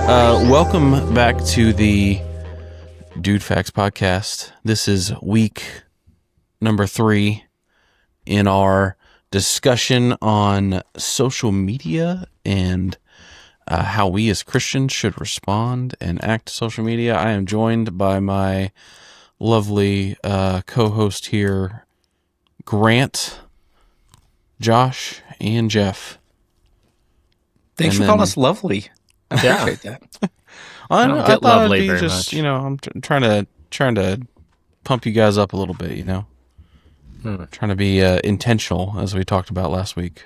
Welcome back to the DudeFax podcast. This is week number 3 in our discussion on social media and how we as Christians should respond and act to social media. I am joined by my lovely co-host here, Grant, Josh, and Jeff. Thanks for calling us lovely. I appreciate that. I thought lovely it'd be very just, much. you know, I'm trying to pump you guys up a little bit, you know. Trying to be intentional, as we talked about last week.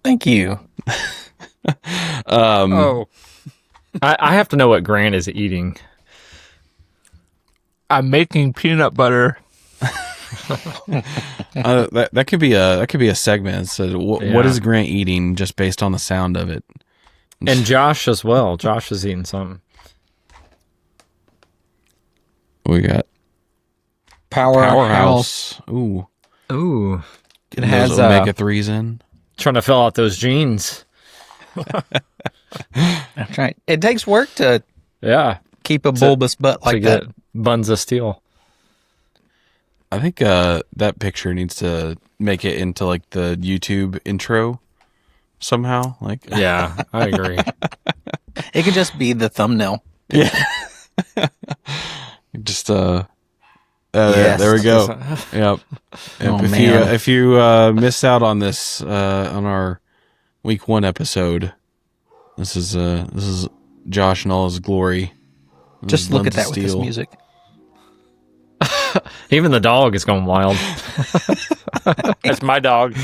Thank you. I have to know what Grant is eating. I'm making peanut butter. That could be a segment. So, what is Grant eating, just based on the sound of it? And Josh as well. Josh is eating something. We got Powerhouse. Ooh, It has omega-3s in. Trying to fill out those jeans. That's right. It takes work to keep a bulbous butt like that. Get buns of steel. I think that picture needs to make it into like the YouTube intro somehow. Like, Yeah, I agree. It could just be the thumbnail. yeah. Just Yes. there we go. Yep. Oh, If you missed out on this on our week 1 episode, this is Josh in all his glory. Just look at Buns that of with this steel. music. Even the dog is going wild. That's my dog.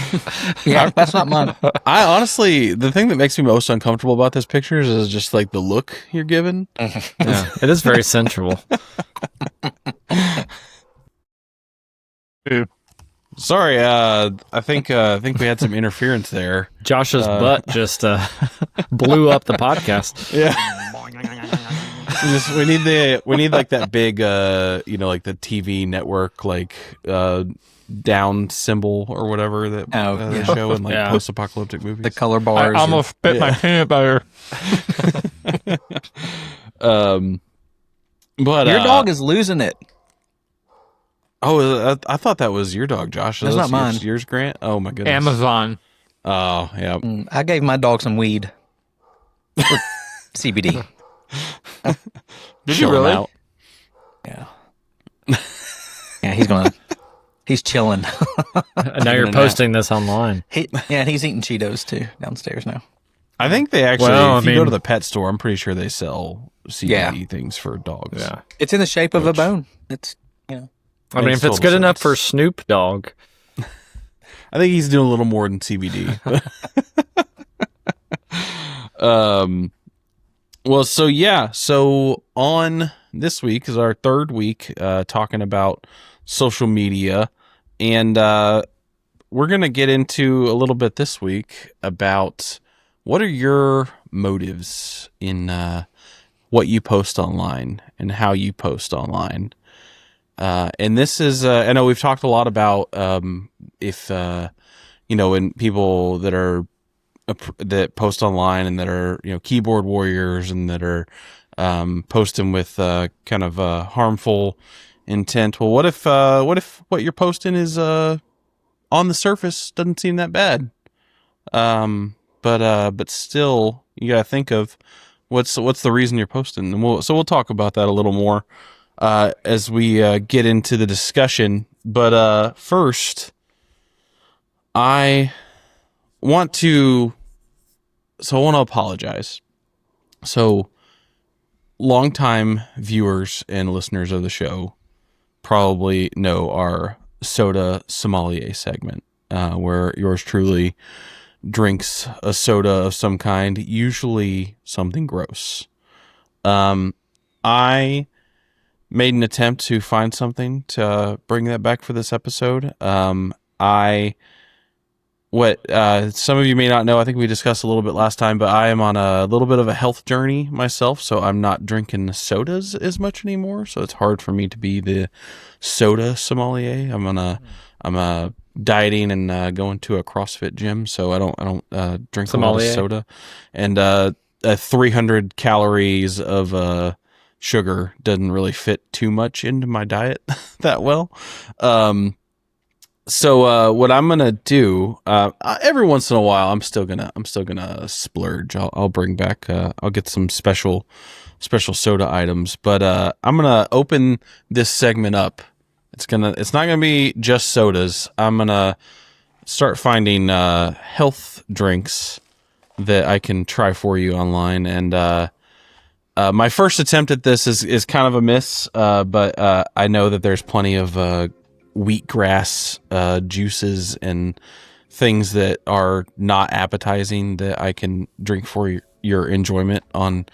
Yeah, that's not mine. I honestly, the thing that makes me most uncomfortable about this pictures is just like the look you're given. Yeah, it is very sensual. Sorry, I think we had some interference there. Josh's butt just blew up the podcast. Yeah. we need like that big like the TV network like down symbol or whatever that they show in like post-apocalyptic movies. The color bars. I almost spit my peanut butter. But Your dog is losing it. Oh, I thought that was your dog, Josh. That's not mine. Yours, Grant. Oh my goodness. Amazon. Oh yeah. I gave my dog some weed. CBD. Did Chill you him really? out. Yeah. Yeah, he's chilling. And now you're posting this online. He's eating Cheetos too downstairs now. I think they actually, Well, if you I go mean- to the pet store, I'm pretty sure they sell CBD things for dogs. Yeah. It's in the shape of a bone. It's I mean, if it's good enough for Snoop Dogg. I think he's doing a little more than CBD. Well, so on this week is our 3rd week talking about social media, and we're going to get into a little bit this week about what are your motives in what you post online and how you post online. And this is, I know we've talked a lot about if, when people that are that post online and that are keyboard warriors and that are posting with kind of harmful intent. Well, what if what you're posting is on the surface doesn't seem that bad, but still you gotta think of what's the reason you're posting, and we'll talk about that a little more as we get into the discussion. But first, I want to apologize. So, longtime viewers and listeners of the show probably know our soda sommelier segment, where yours truly drinks a soda of some kind, usually something gross. I made an attempt to find something to bring that back for this episode. Some of you may not know, I think we discussed a little bit last time, but I am on a little bit of a health journey myself, so I'm not drinking sodas as much anymore, so it's hard for me to be the soda sommelier. I'm dieting and going to a CrossFit gym, so I don't drink a lot of soda. And 300 calories of sugar doesn't really fit too much into my diet that well. So what I'm gonna do every once in a while, I'm still gonna splurge. I'll bring back. I'll get some special soda items, but I'm gonna open this segment up. It's not gonna be just sodas. I'm gonna start finding health drinks that I can try for you online. And my first attempt at this is kind of a miss, but I know that there's plenty of wheatgrass juices and things that are not appetizing that I can drink for your enjoyment on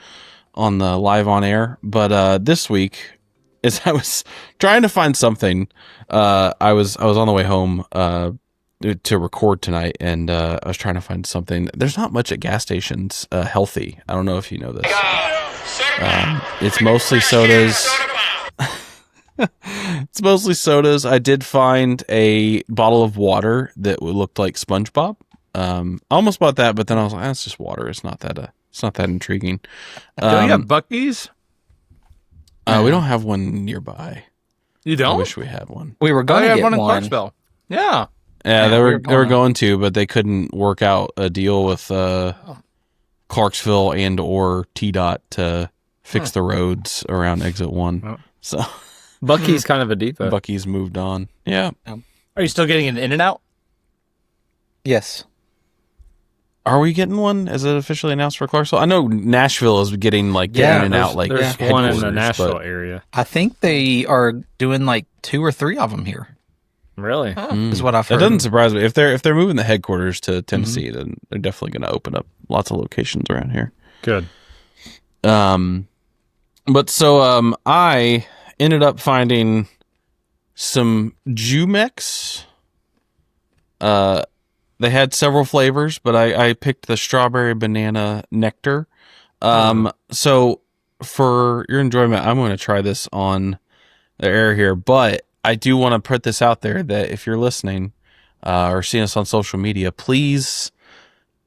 the live on air. But this week, as I was trying to find something, I was on the way home to record tonight, and I was trying to find something. There's not much at gas stations healthy. I don't know if you know this. It's mostly sodas. It's mostly sodas. I did find a bottle of water that looked like SpongeBob. I almost bought that, but then I was like, "That's just water. It's not that intriguing." Don't you have Buc-ee's? We don't have one nearby. You don't? I wish we had one. We were going to get one in one. Clarksville. Yeah. Yeah, they were going to, but they couldn't work out a deal with Clarksville and or TDOT to fix the roads around Exit 1. Oh. So Bucky's kind of a depot. Bucky's moved on. Yeah. Are you still getting an In-N-Out? Yes. Are we getting one? Is it officially announced for Clarksville? I know Nashville is getting like in and out like there's one in the headquarters, Nashville but area. I think they are doing like 2 or 3 of them here. Really? Is what I've That heard. doesn't surprise me. If they're moving the headquarters to Tennessee, then they're definitely going to open up lots of locations around here. Good. But so I ended up finding some Jumex. They had several flavors, but I picked the strawberry banana nectar. So for your enjoyment, I'm going to try this on the air here, but I do want to put this out there that if you're listening or seeing us on social media, please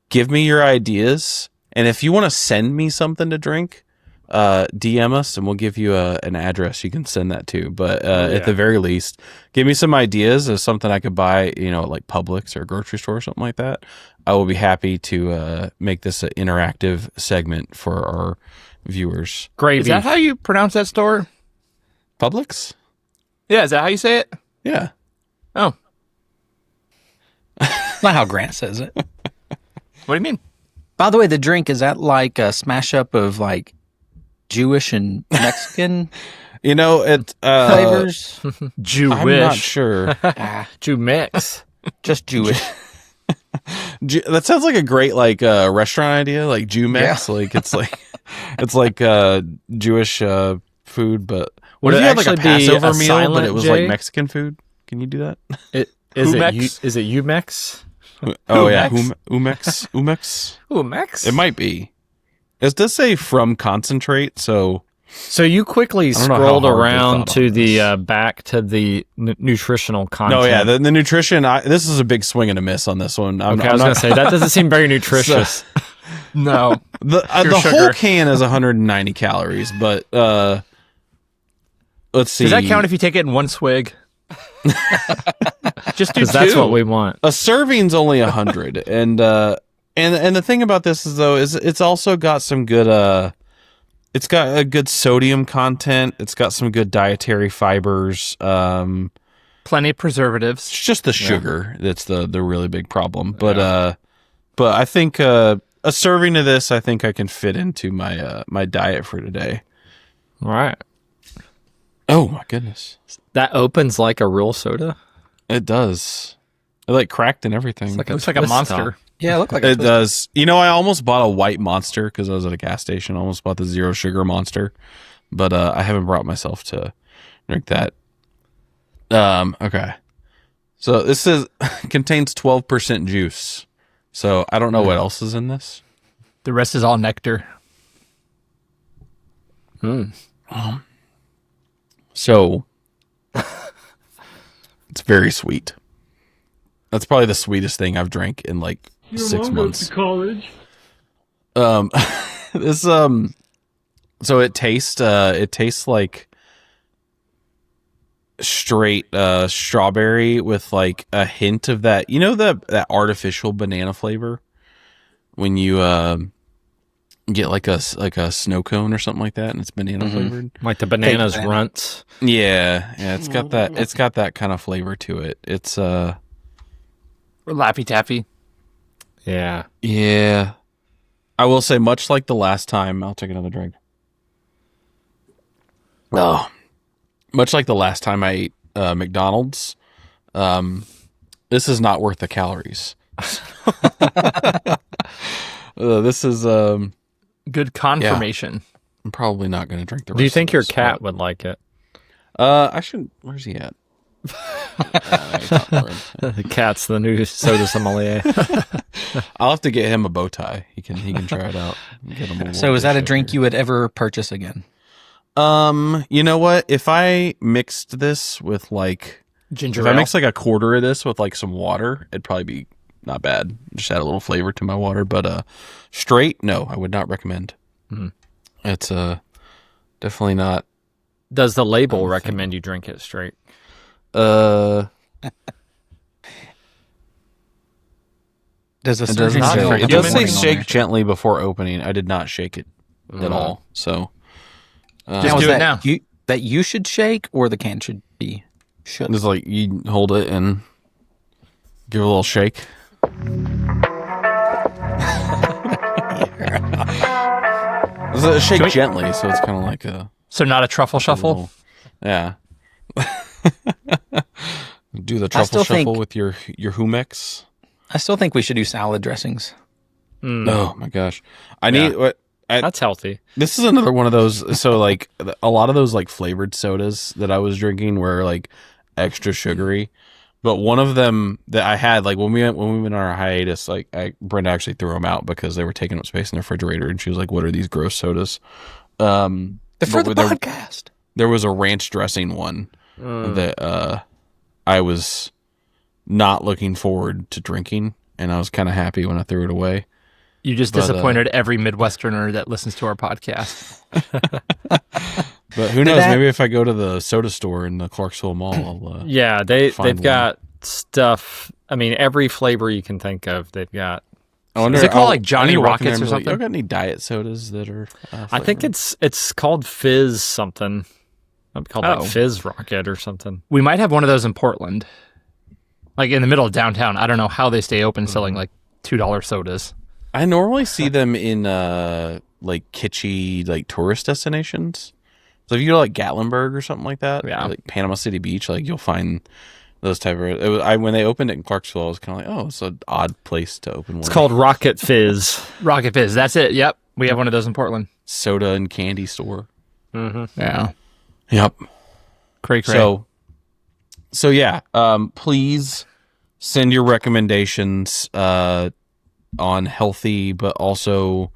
give me your ideas. And if you want to send me something to drink, DM us and we'll give you an address you can send that to. But at the very least, give me some ideas of something I could buy, at like Publix or a grocery store or something like that. I will be happy to make this an interactive segment for our viewers. Gravy. Is that how you pronounce that store? Publix? Yeah, is that how you say it? Yeah. Oh. Not how Grant says it. What do you mean? By the way, the drink, is that like a smash up of like Jewish and Mexican It flavors? Jewish. I'm not sure. Jew mix. Just Jewish. That sounds like a great restaurant idea, like Jumex. Yeah. Like it's like Jewish food, but what Would if it you had like a actually be Passover a meal, but silent it was J? like Mexican food? Can you do that? Is Humex? it Umex? Oh yeah, Humex? Umex. Ooh, Mex. It might be. It does say from concentrate, so So you quickly don't know how scrolled hard they around thought to on the this. back to the nutritional content. no, yeah, the nutrition. This is a big swing and a miss on this one. Okay, I was going to say, that doesn't seem very nutritious. No. the Pure whole sugar. can is 190 calories, but let's see. Does that count if you take it in one swig? Just do two. Because that's what we want. A serving's only 100, and the thing about this is it's also got some good it's got a good sodium content. It's got some good dietary fibers. Plenty of preservatives. It's just the sugar that's the really big problem. But I think a serving of this, I think I can fit into my diet for today. All right. Oh my goodness, That opens like a real soda. it does. It like cracked and everything. like Looks like a twist monster. top. Yeah, it looked like It does. I almost bought a white Monster because I was at a gas station. I almost bought the zero sugar Monster, but I haven't brought myself to drink that. Okay. So this contains 12% juice. So I don't know what else is in this. The rest is all nectar. So it's very sweet. That's probably the sweetest thing I've drank in like 6 months. College. This so it tastes like straight strawberry with like a hint of that, that artificial banana flavor when you get like a snow cone or something like that, and it's banana flavored. Like the bananas banana. runts. Yeah, it's got that kind of flavor to it. It's Laffy Taffy. Yeah. yeah. I will say, much like the last time, I'll take another drink. Oh, much like the last time I ate McDonald's, this is not worth the calories. This is Good confirmation. I'm probably not going to drink the rest. Do you think of your this, cat but- would like it? I should. Where's he at? The cat's the new soda sommelier. I'll have to get him a bow tie. He can try it out. Get him a So little is that a bit drink shaker. you would ever purchase again? You know what? If I mixed this with like, Ginger if I ale. mix like a quarter of this with like some water, it'd probably be not bad. Just add a little flavor to my water. But straight, no, I would not recommend. It's definitely not. Does the label recommend you drink it straight? Does the It does surgeon not say say. how It does much say warning on shake there? gently before opening. I did not shake it at all. So Just Now, is do it that now. that you should shake, or the can should be shook? it's like you hold it and give it a little shake. It's a shake gently, so it's kind of like a So not a truffle shuffle? little- yeah. Do the I truffle still think- shuffle with your humex. I still think we should do salad dressings. Oh my gosh, I need what. That's healthy. This is another one of those. So like a lot of those like flavored sodas that I was drinking were like extra sugary, but one of them that I had like when we went on our hiatus, like Brenda actually threw them out because they were taking up space in the refrigerator, and she was like, "What are these gross sodas?" For the there, podcast. there was a ranch dressing one that I was not looking forward to drinking, and I was kind of happy when I threw it away. You just But, disappointed every Midwesterner that listens to our podcast. But who knows? that- Maybe if I go to the soda store in the Clarksville Mall, I'll Yeah, Find they've one. got stuff. I mean, every flavor you can think of, they've got. I wonder, Is it called, like, I Johnny need to walk in there Rockets and or be like, something? Y'all got any diet sodas that are? I think flavored?" it's called Fizz something. It's called Oh. like Fizz Rocket or something. We might have one of those in Portland. Like in the middle of downtown. I don't know how they stay open selling like $2 sodas. I normally see them in like kitschy like tourist destinations. So if you go to like Gatlinburg or something like that, Yeah. or, like Panama City Beach, like you'll find those type of. When they opened it in Clarksville, I was kind of like, oh, it's an odd place to open one. It's called Rocket Fizz. Rocket Fizz. That's it. Yep. We have one of those in Portland. soda and candy store. Yeah. Yep. Cray cray. So yeah, please send your recommendations on healthy but also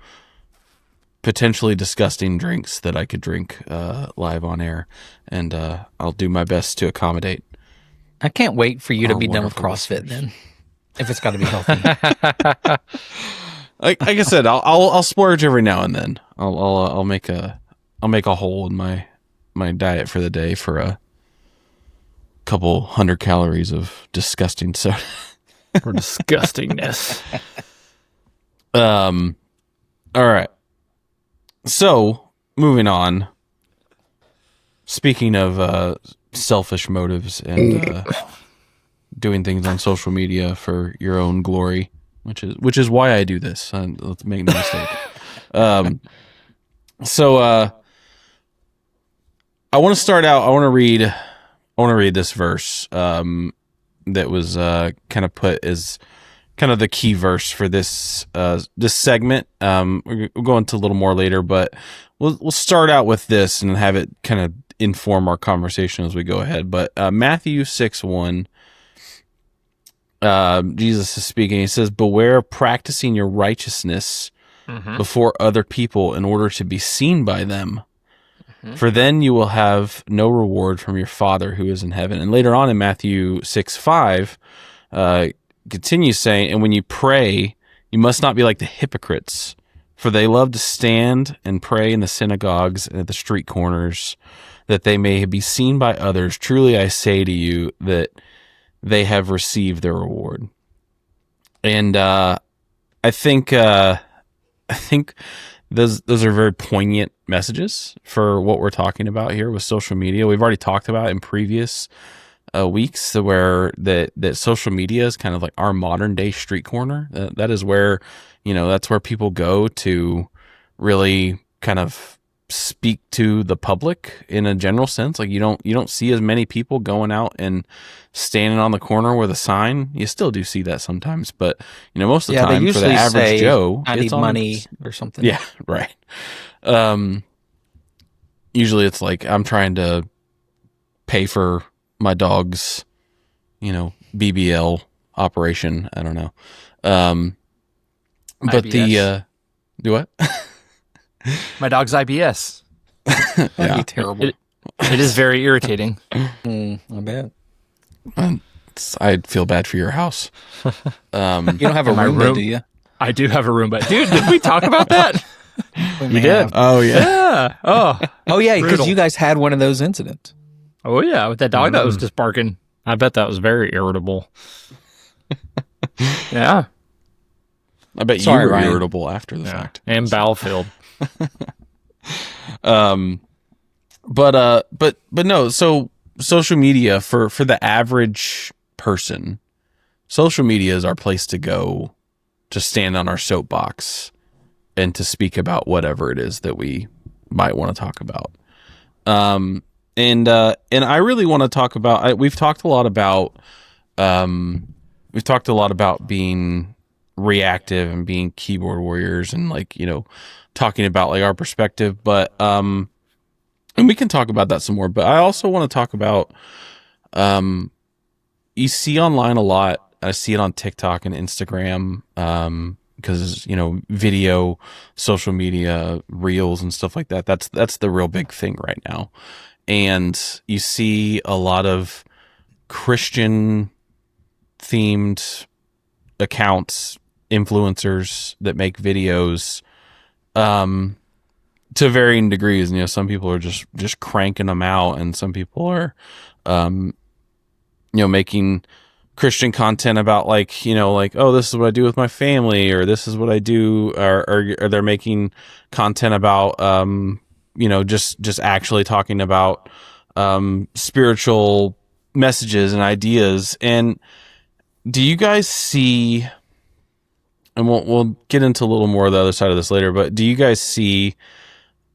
potentially disgusting drinks that I could drink live on air, and I'll do my best to accommodate. I can't wait for you to Our be done with wonderful CrossFit then. If it's got to be healthy. Like I said, I'll splurge every now and then. I'll make a hole in my diet for the day for a couple 100 calories of disgusting soda. Or disgustingness. All right. So, moving on. Speaking of selfish motives and doing things on social media for your own glory, which is why I do this. Let's make no mistake. So I want to start out. I want to read this verse that was kind of put as kind of the key verse for this this segment. We'll go into a little more later, but we'll start out with this and have it kind of inform our conversation as we go ahead. But Matthew 6:1, Jesus is speaking. He says, "Beware of practicing your righteousness before other people in order to be seen by them. For then you will have no reward from your Father who is in heaven." And later on in Matthew 6:5, continues saying, "And when you pray, you must not be like the hypocrites, For they love to stand and pray in the synagogues and at the street corners, that they may be seen by others. Truly I say to you that they have received their reward. And I think those are very poignant messages for what we're talking about here with social media. We've already talked about in previous weeks where that social media is kind of like our modern day street corner. That is where, that's where people go to really kind of speak to the public in a general sense. Like you don't see as many people going out and standing on the corner with a sign. You still do see that sometimes, but most of the time for the average Joe, I need money or something. Yeah, right. Usually it's like I'm trying to pay for my dog's, BBL operation. I don't know. But IBS. Do what? My dog's IBS. That'd be terrible. It is very irritating. I bet. I'd feel bad for your house. You don't have a Roomba, do you? I do have a Roomba. Dude, did we talk about that? You did. Oh yeah. Yeah. Oh yeah, because Brutal. you guys had one of those incidents. Oh, yeah. With that dog that was just barking. I bet that was very irritable. Yeah. I bet Sorry, you were Ryan. irritable after the fact. And Battlefield. But no, so social media for the average person, social media is our place to go to stand on our soapbox and to speak about whatever it is that we might want to talk about. And I really want to talk about, we've talked a lot about being reactive and being keyboard warriors and talking about our perspective, but and we can talk about that some more, but I also want to talk about you see online a lot. I see it on TikTok and Instagram because video, social media, reels and stuff like that. That's the real big thing right now. And you see a lot of Christian themed accounts, influencers that make videos to varying degrees. Some people are just cranking them out, and some people are making Christian content about oh, this is what I do with my family, or this is what I do, or they're making content about just actually talking about spiritual messages and ideas. And do you guys see, and we'll get into a little more of the other side of this later, but do you guys see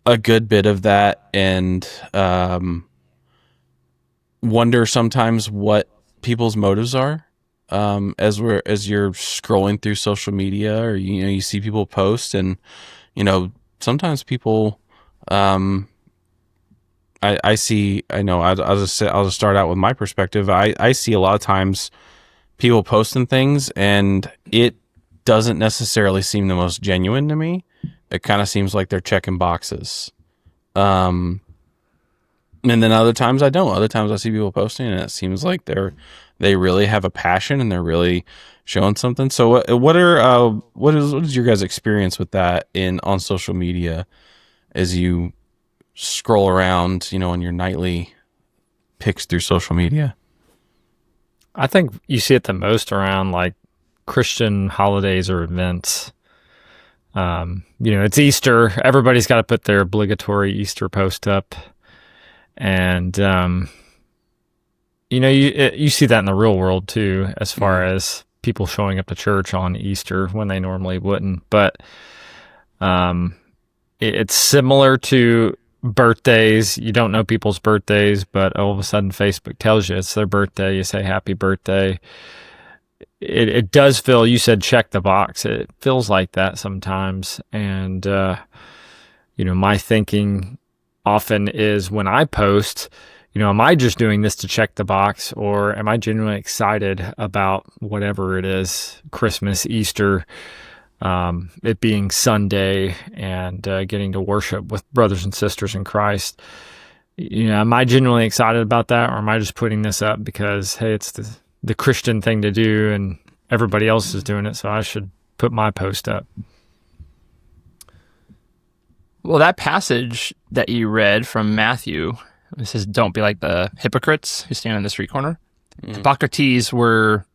a good bit of that and wonder sometimes what people's motives are as you're scrolling through social media, or you see people post, and sometimes people I'll just start out with my perspective. I see a lot of times people posting things and it doesn't necessarily seem the most genuine to me. It kind of seems like they're checking boxes. And then other times I don't. Other times I see people posting and it seems like they really have a passion and they're really showing something. So what is your guys' experience with that on social media as you scroll around, on your nightly picks through social media? I think you see it the most around Christian holidays or events. It's Easter. Everybody's got to put their obligatory Easter post up. And, you see that in the real world too, as far as people showing up to church on Easter when they normally wouldn't. But it's similar to birthdays. You don't know people's birthdays, but all of a sudden Facebook tells you it's their birthday. You say happy birthday. It does feel, you said check the box. It feels like that sometimes. And, my thinking often is when I post, am I just doing this to check the box, or am I genuinely excited about whatever it is, Christmas, Easter, it being Sunday, and getting to worship with brothers and sisters in Christ? Am I genuinely excited about that, or am I just putting this up because, hey, it's the Christian thing to do and everybody else is doing it, so I should put my post up? Well, that passage that you read from Matthew, it says, "Don't be like the hypocrites who stand on the street corner." Hippocrates were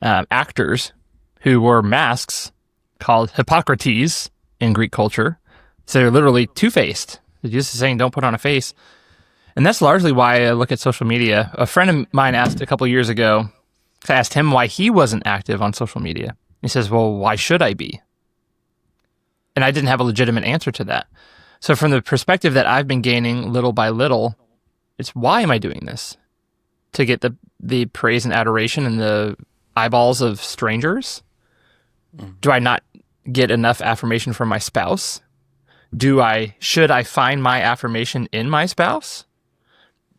actors who wore masks called Hippocrates in Greek culture. So they're literally two-faced. Jesus is saying, don't put on a face. And that's largely why I look at social media. A friend of mine asked a couple of years ago, I asked him why he wasn't active on social media. He says, well, why should I be? And I didn't have a legitimate answer to that. So from the perspective that I've been gaining little by little, it's why am I doing this? To get the praise and adoration and the eyeballs of strangers? Do I not get enough affirmation from my spouse? Should I find my affirmation in my spouse?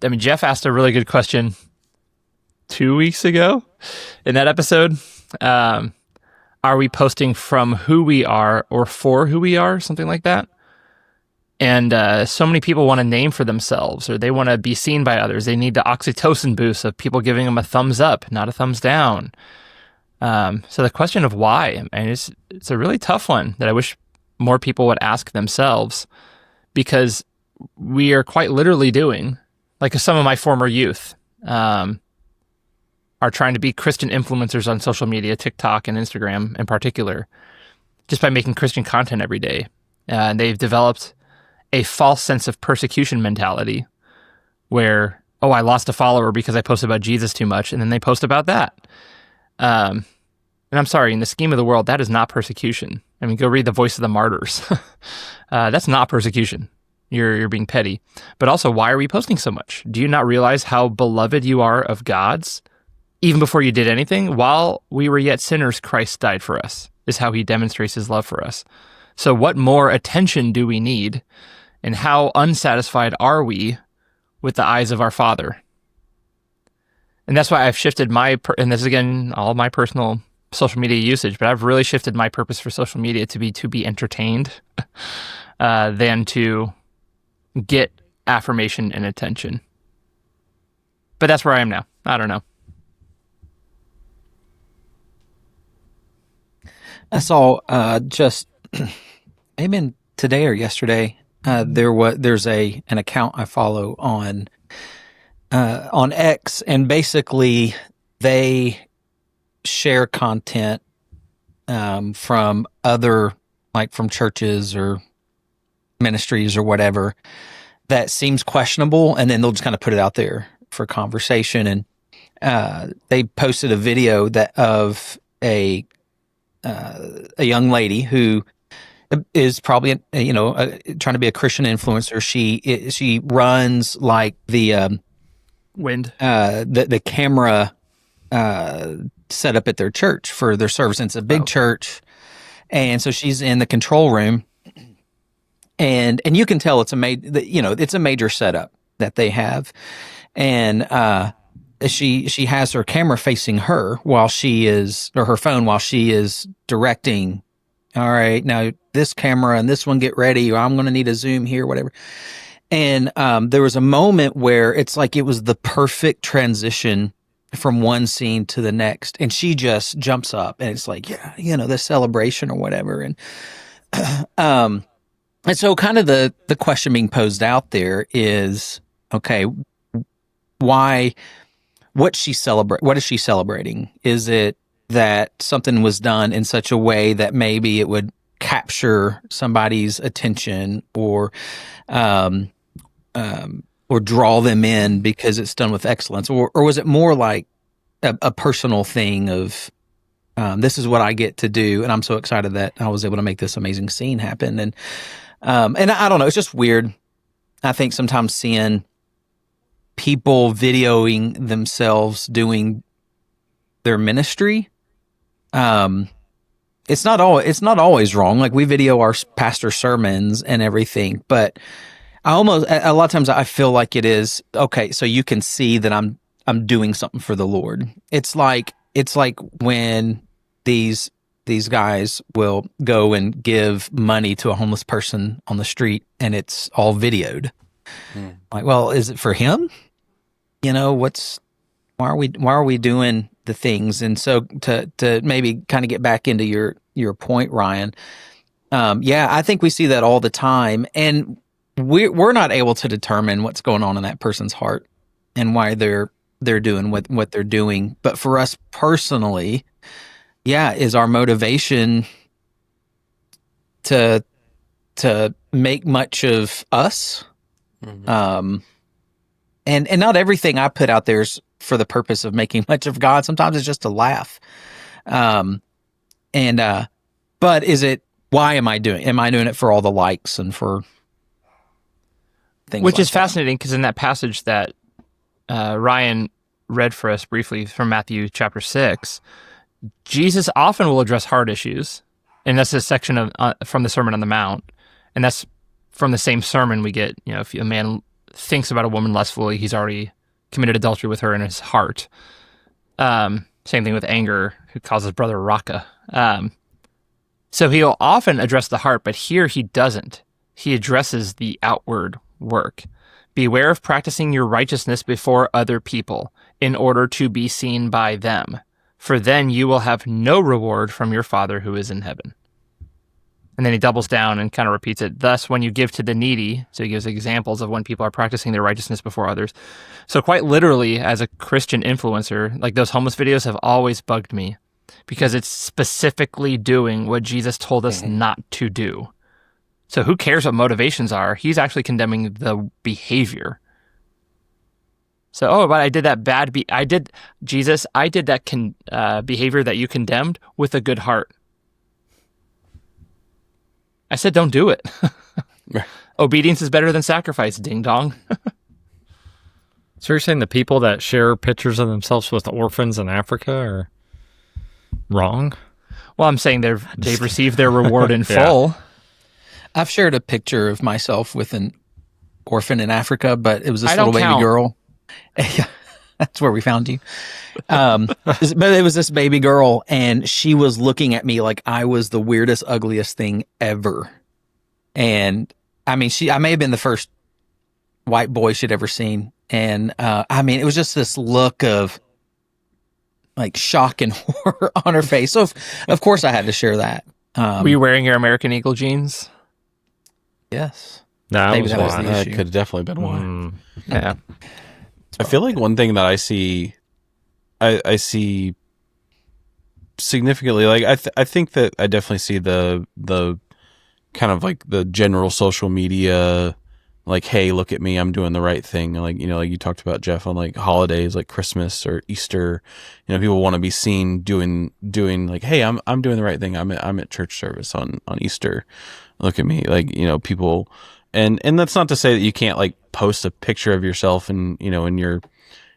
I mean, Jeff asked a really good question 2 weeks ago in that episode. Are we posting from who we are or for who we are? Something like that. And so many people want a name for themselves, or they want to be seen by others. They need the oxytocin boost of people giving them a thumbs up, not a thumbs down. So the question of why, and it's a really tough one that I wish more people would ask themselves, because we are quite literally doing, like some of my former youth are trying to be Christian influencers on social media, TikTok and Instagram in particular, just by making Christian content every day. And they've developed a false sense of persecution mentality where, oh, I lost a follower because I posted about Jesus too much, and then they post about that. And I'm sorry, in the scheme of the world, that is not persecution. I mean, go read The Voice of the Martyrs. That's not persecution. You're being petty. But also, why are we posting so much? Do you not realize how beloved you are of God's? Even before you did anything, while we were yet sinners, Christ died for us, is how he demonstrates his love for us. So what more attention do we need? And how unsatisfied are we with the eyes of our Father? And that's why I've shifted and this is again, all my personal social media usage, but I've really shifted my purpose for social media to be entertained than to get affirmation and attention. But that's where I am now. I don't know. I saw just maybe today or yesterday, there's an account I follow on X, and basically they share content from other, like from churches or ministries or whatever, that seems questionable, and then they'll just kind of put it out there for conversation. And they posted a video of a young lady who is probably trying to be a Christian influencer. She runs like the camera set up at their church for their service. And it's a big church, and so she's in the control room, and you can tell it's a major setup that they have, and she has her camera facing her or her phone while she is directing. All right, now this camera and this one, get ready, or I'm going to need a zoom here, whatever. And there was a moment where it's like it was the perfect transition from one scene to the next, and she just jumps up, and it's like, yeah, this celebration or whatever. And and so kind of the question being posed out there is, okay, why? What is she celebrating? Is it that something was done in such a way that maybe it would capture somebody's attention or draw them in because it's done with excellence? Or was it more like a personal thing of, this is what I get to do, and I'm so excited that I was able to make this amazing scene happen? And I don't know, it's just weird. I think sometimes seeing people videoing themselves doing their ministry, it's not always wrong. Like, we video our pastor sermons and everything, but a lot of times I feel like it is okay, so you can see that I'm doing something for the Lord. It's like when these guys will go and give money to a homeless person on the street, and it's all videoed. Like, well, is it for him? Why are we doing the things? And so to maybe kind of get back into your point, Ryan, Yeah, I think we see that all the time, and we're not able to determine what's going on in that person's heart and why they're doing what they're doing. But for us personally, yeah, is our motivation to make much of us? And not everything I put out there is for the purpose of making much of God. Sometimes it's just to laugh. But is it, why am I doing? Am I doing it for all the likes and for things? Which like is fascinating, because in that passage that Ryan read for us briefly from Matthew chapter 6, Jesus often will address heart issues, and that's a section of from the Sermon on the Mount, and that's from the same sermon we get. You know, if a man thinks about a woman lustfully, he's already committed adultery with her in his heart. Same thing with anger, who calls his brother Raka. So he'll often address the heart, but here he doesn't. He addresses the outward work. Beware of practicing your righteousness before other people in order to be seen by them, for then you will have no reward from your Father who is in heaven. And then he doubles down and kind of repeats it. Thus, when you give to the needy, so he gives examples of when people are practicing their righteousness before others. So quite literally, as a Christian influencer, like those homeless videos have always bugged me, because it's specifically doing what Jesus told us not to do. So who cares what motivations are? He's actually condemning the behavior. So, but I did that bad. I did that behavior that you condemned with a good heart. I said, don't do it. Obedience is better than sacrifice. Ding dong. So you're saying the people that share pictures of themselves with orphans in Africa are wrong? Well, I'm saying they've received their reward in Yeah. full. I've shared a picture of myself with an orphan in Africa, but it was this I little don't baby count. girl. Yeah, that's where we found you. But it was this baby girl, and she was looking at me like I was the weirdest, ugliest thing ever. And I mean, I may have been the first white boy she'd ever seen. And I mean, it was just this look of like shock and horror on her face. So of course I had to share that. Were you wearing your American Eagle jeans? Yes. No, Maybe that that was was why. the That issue. could have definitely been one. Yeah. I feel like one thing that I see significantly, like I think that I definitely see the kind of like the general social media, like, hey, look at me, I'm doing the right thing. Like, you know, like you talked about, Jeff, on like holidays like Christmas or Easter, you know, people want to be seen doing like, hey, I'm doing the right thing. I'm at church service on Easter. Look at me. Like, you know, people, and that's not to say that you can't like post a picture of yourself and, you know, in your,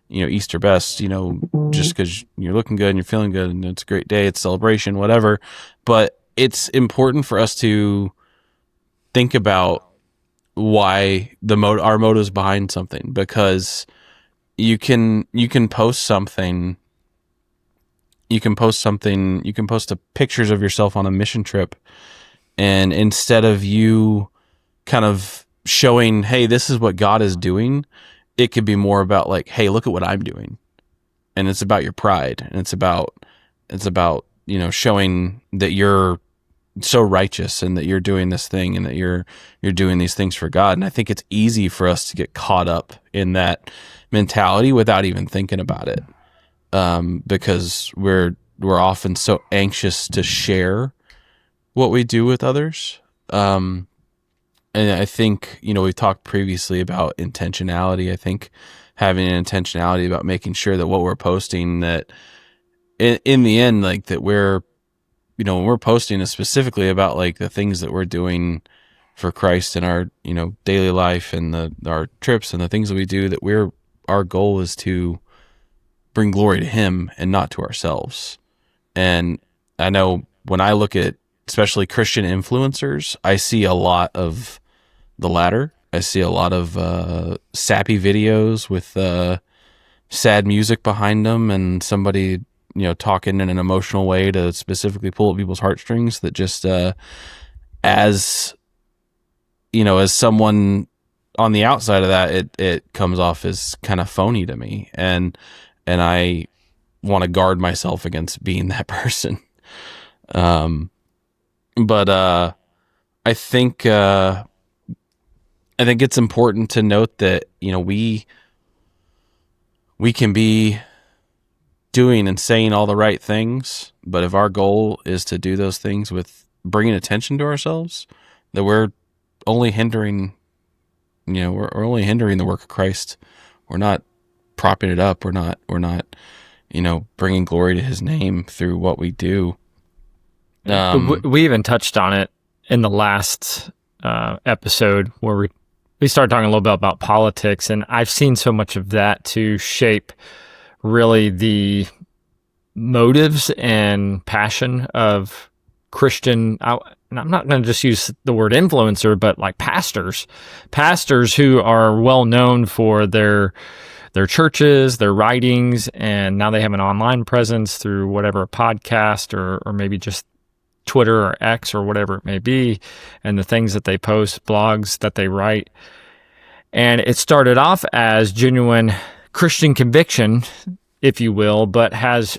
you know, Easter best, you know, just because you're looking good and you're feeling good and it's a great day, it's celebration, whatever. But it's important for us to think about why our motives behind something, because you can post something, you can post pictures of yourself on a mission trip, and instead of you kind of showing, hey, this is what God is doing, it could be more about like, hey, look at what I'm doing. And it's about your pride, and it's about, you know, showing that you're so righteous and that you're doing this thing and that you're doing these things for God. And I think it's easy for us to get caught up in that mentality without even thinking about it. Because we're often so anxious to share what we do with others. And I think, you know, we've talked previously about intentionality. I think having an intentionality about making sure that what we're posting, that in the end, like that we're, you know, when we're posting is specifically about like the things that we're doing for Christ in our, you know, daily life and our trips and the things that we do, that our goal is to bring glory to Him and not to ourselves. And I know when I look at especially Christian influencers, I see a lot of the latter. I see a lot of sappy videos with sad music behind them and somebody, you know, talking in an emotional way to specifically pull at people's heartstrings, that just as, you know, as someone on the outside of that, it comes off as kind of phony to me, and I want to guard myself against being that person. But I think it's important to note that, we can be doing and saying all the right things, but if our goal is to do those things with bringing attention to ourselves, that we're only hindering, we're only hindering the work of Christ. We're not propping it up. We're not, bringing glory to his name through what we do. We even touched on it in the last episode where we started talking a little bit about politics, and I've seen so much of that to shape really the motives and passion of Christian. And I'm not going to just use the word influencer, but like pastors who are well known for their churches, their writings, and now they have an online presence through whatever podcast or maybe just Twitter or X or whatever it may be, and the things that they post, blogs that they write. And it started off as genuine Christian conviction, if you will, but has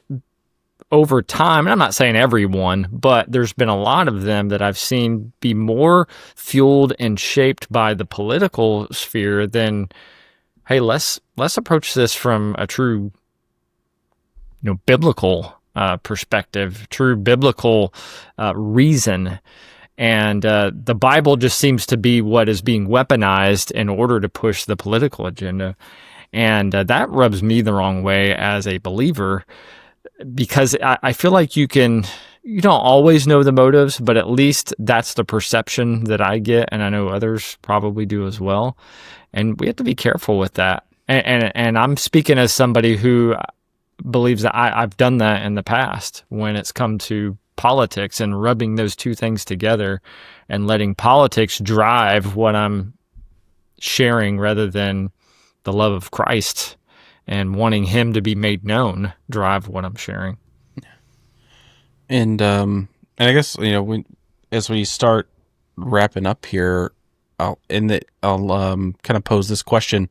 over time, and I'm not saying everyone, but there's been a lot of them that I've seen be more fueled and shaped by the political sphere than, hey, let's approach this from a true, biblical perspective, true biblical reason. And the Bible just seems to be what is being weaponized in order to push the political agenda. And that rubs me the wrong way as a believer, because I feel like you don't always know the motives, but at least that's the perception that I get, and I know others probably do as well. And we have to be careful with that. And I'm speaking as somebody who believes that I've done that in the past when it's come to politics and rubbing those two things together and letting politics drive what I'm sharing rather than the love of Christ and wanting him to be made known drive what I'm sharing. And I guess, as we start wrapping up here, I'll kind of pose this question.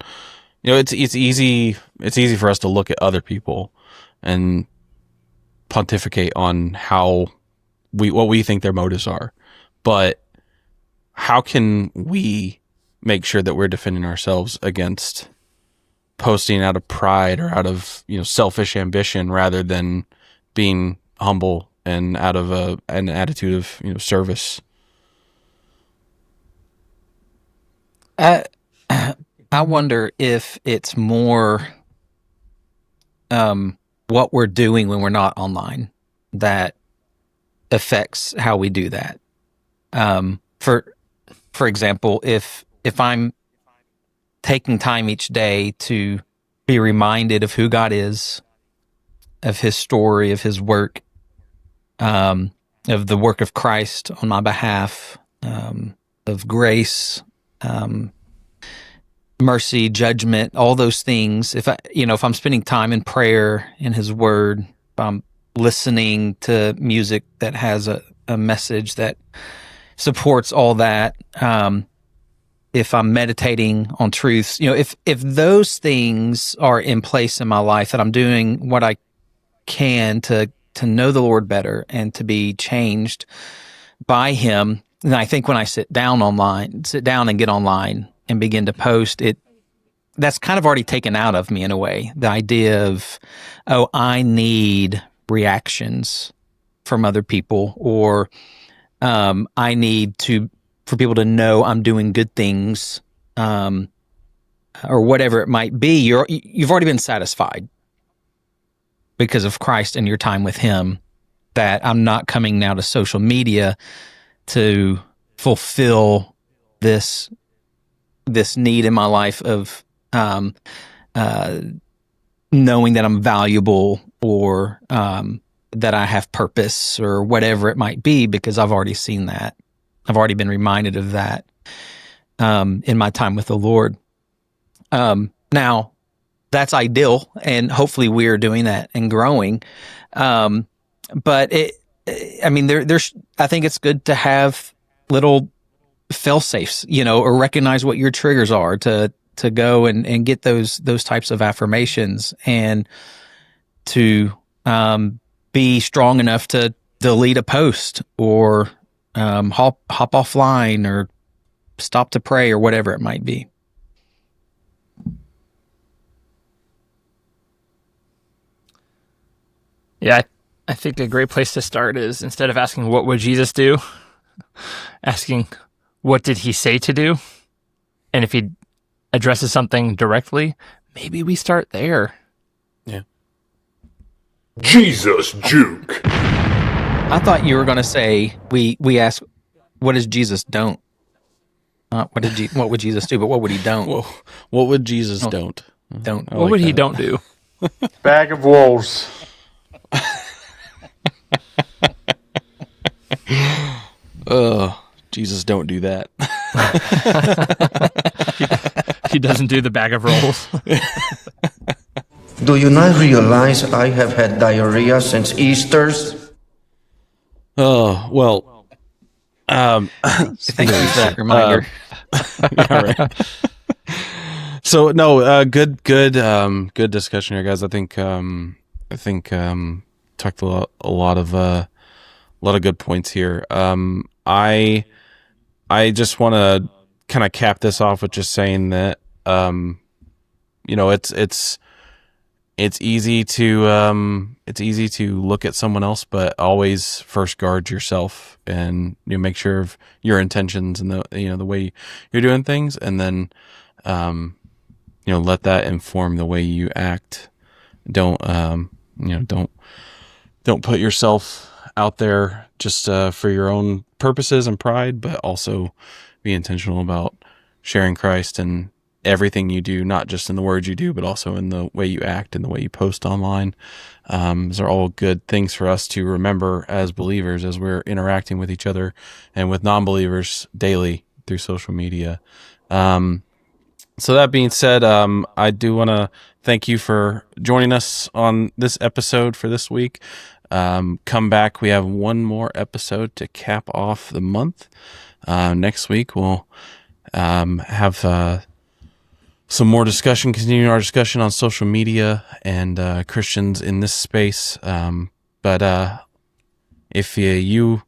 It's easy for us to look at other people and pontificate on what we think their motives are. But how can we make sure that we're defending ourselves against posting out of pride or out of, selfish ambition rather than being humble and out of an attitude of, service? I wonder if it's more what we're doing when we're not online that affects how we do that. For example, if I'm taking time each day to be reminded of who God is, of his story, of his work, of the work of Christ on my behalf, of grace, mercy, judgment, all those things. If I'm spending time in prayer in his word, if I'm listening to music that has a message that supports all that, if I'm meditating on truths, if those things are in place in my life, that I'm doing what I can to know the Lord better and to be changed by him. And I think when I sit down and get online and begin to post it, that's kind of already taken out of me in a way. The idea of, I need reactions from other people, or I need for people to know I'm doing good things, or whatever it might be. You've already been satisfied because of Christ and your time with him, that I'm not coming now to social media to fulfill this need in my life of knowing that I'm valuable, or that I have purpose, or whatever it might be, because I've already seen that. I've already been reminded of that in my time with the Lord. Now, that's ideal, and hopefully we are doing that and growing. But there's. I think it's good to have little fail-safes, or recognize what your triggers are to go and get those types of affirmations, and to be strong enough to delete a post, or hop offline or stop to pray or whatever it might be. Yeah, I think a great place to start is, instead of asking what would Jesus do, asking what did he say to do? And if he addresses something directly, maybe we start there. Yeah. Jesus Juke. I thought you were going to say we ask, what does Jesus don't? Not what would Jesus do, but what would he don't? Whoa. What would Jesus don't? Don't. I What like would he that. don't do? Bag of wolves. Jesus, don't do that. He doesn't do the bag of rolls. Do you not realize I have had diarrhea since Easter's? Oh, well. Thank you for that reminder. Yeah, right. So no, good discussion here, guys. I think talked a lot of good points here. I just want to kind of cap this off with just saying that it's easy to look at someone else, but always first guard yourself and make sure of your intentions and the way you're doing things, and then let that inform the way you act. Don't put yourself out there just for your own purposes and pride, but also be intentional about sharing Christ and everything you do, not just in the words you do, but also in the way you act and the way you post online. These are all good things for us to remember as believers, as we're interacting with each other and with non-believers daily through social media. So that being said, I do want to thank you for joining us on this episode for this week. Come back. We have one more episode to cap off the month. Next week, we'll have some more discussion, continuing our discussion on social media and Christians in this space. But if you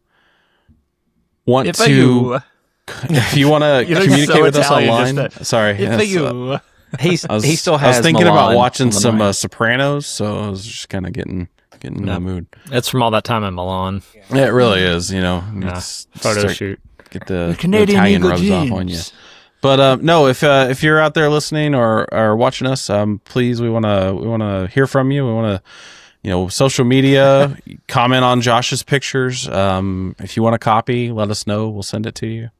want If to... you... If you want to You look communicate so with us Italian online, just then. sorry. If yes, you... He still has. I was thinking about Milan watching on the some mind. Sopranos, so I was just kind of getting in the mood. It's from all that time in Milan. Yeah, it really is. Yeah. It's Photo start- shoot. get the Canadian Italian Eagle rubs off on you. jeans. But no, if you're out there listening or watching us, please, we want to hear from you. We want to, social media, comment on Josh's pictures. If you want a copy, let us know. We'll send it to you.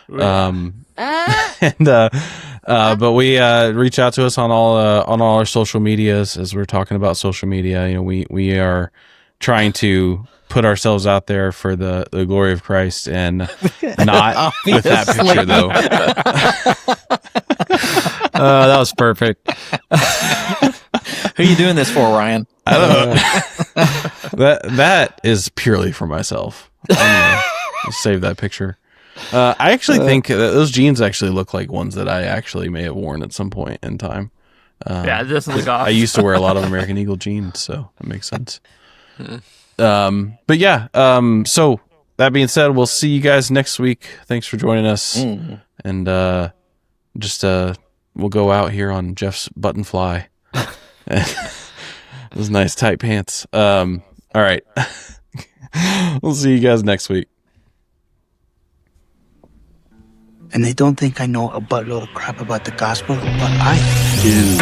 But we reach out to us on all our social medias, as we're talking about social media. We are trying to put ourselves out there for the glory of Christ, and not with that picture though. That was perfect. Who are you doing this for, Ryan? I don't know. That is purely for myself. I'm gonna save that picture. I actually think that those jeans actually look like ones that I actually may have worn at some point in time. Yeah, it doesn't look off. I used to wear a lot of American Eagle jeans, so that makes sense. But yeah, so that being said, we'll see you guys next week. Thanks for joining us. And we'll go out here on Jeff's button fly. Those nice tight pants. All right. We'll see you guys next week. And they don't think I know a buttload of crap about the gospel, but I do.